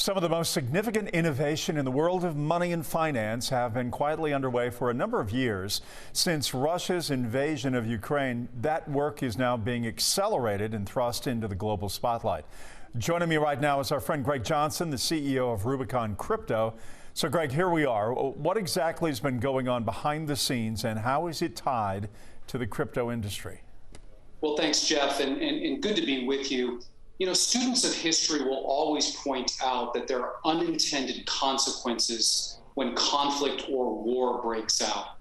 Some of the most significant innovation in the world of money and finance have been quietly underway for a number of years. Since Russia's invasion of Ukraine, that work is now being accelerated and thrust into the global spotlight. Joining me right now is our friend Greg Johnson, the CEO of Rubicon Crypto. So Greg, here we are. What exactly has been going on behind the scenes and how is it tied to the crypto industry? Well, thanks, Jeff, and good to be with you. You know, students of history will always point out that there are unintended consequences when conflict or war breaks out.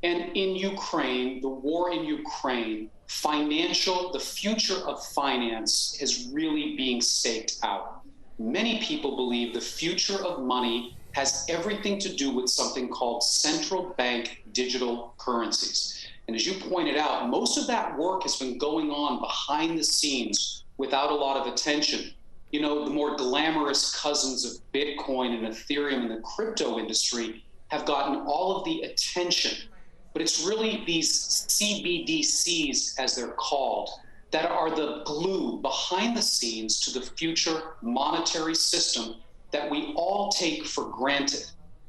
And in Ukraine, the war in Ukraine, the future of finance is really being staked out. Many people believe the future of money has everything to do with something called central bank digital currencies. And as you pointed out, most of that work has been going on behind the scenes without a lot of attention. You know, the more glamorous cousins of Bitcoin and Ethereum in the crypto industry have gotten all of the attention. But it's really these CBDCs, as they're called, that are the glue behind the scenes to the future monetary system that we all take for granted.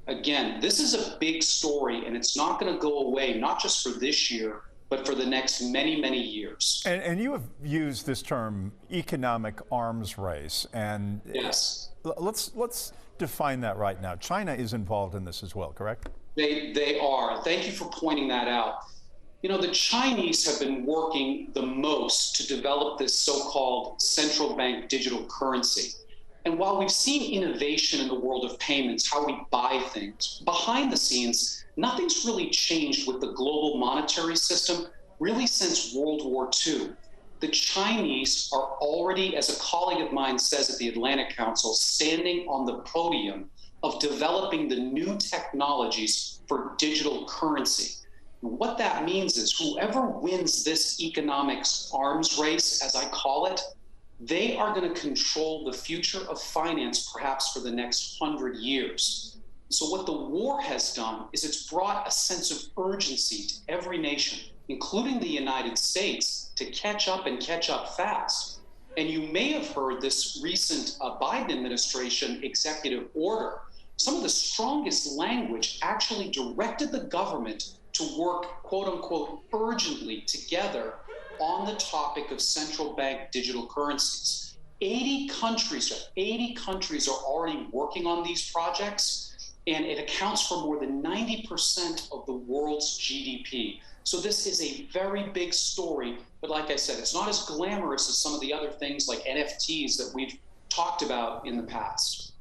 Again, this is a big story, and it's not going to go away, not just for this year, but for the next many, many years. And you have used this term, economic arms race, and yes, let's define that right now. China is involved in this as well, correct? They are. Thank you for pointing that out. You know, the Chinese have been working the most to develop this so-called central bank digital currency. And while we've seen innovation in the world of payments, how we buy things, behind the scenes, nothing's really changed with the global monetary system really since World War II. The Chinese are already, as a colleague of mine says at the Atlantic Council, standing on the podium of developing the new technologies for digital currency. What that means is whoever wins this economics arms race, as I call it, they are going to control the future of finance perhaps for the next 100 years. So what the war has done is it's brought a sense of urgency to every nation, including the United States, to catch up and catch up fast. And you may have heard this recent Biden administration executive order. Some of the strongest language actually directed the government to work, quote unquote, urgently together on the topic of central bank digital currencies. 80 countries are already working on these projects, and it accounts for more than 90% of the world's GDP. So this is a very big story, but like I said, it's not as glamorous as some of the other things like NFTs that we've talked about in the past.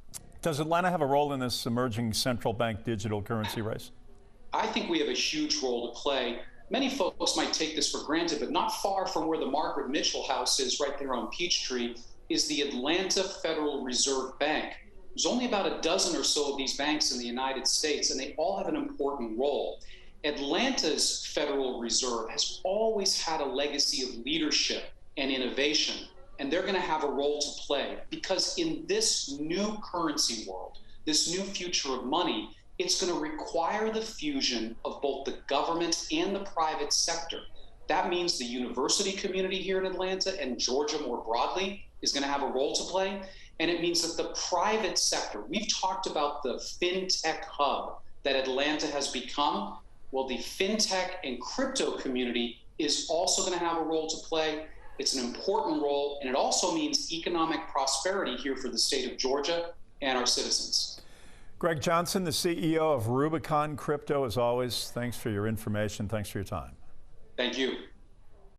Does Atlanta have a role in this emerging central bank digital currency race? I think we have a huge role to play. Many folks might take this for granted, but not far from where the Margaret Mitchell House is, right there on Peachtree, is the Atlanta Federal Reserve Bank. There's only about a dozen or so of these banks in the United States, and they all have an important role. Atlanta's Federal Reserve has always had a legacy of leadership and innovation, and they're going to have a role to play because in this new currency world, this new future of money, it's going to require the fusion of both the government and the private sector. That means the university community here in Atlanta and Georgia more broadly is going to have a role to play. And it means that the private sector, we've talked about the fintech hub that Atlanta has become. Well, the fintech and crypto community is also going to have a role to play. It's an important role, and it also means economic prosperity here for the state of Georgia and our citizens. Greg Johnson, the CEO of Rubicon Crypto, as always, thanks for your information. Thanks for your time. Thank you.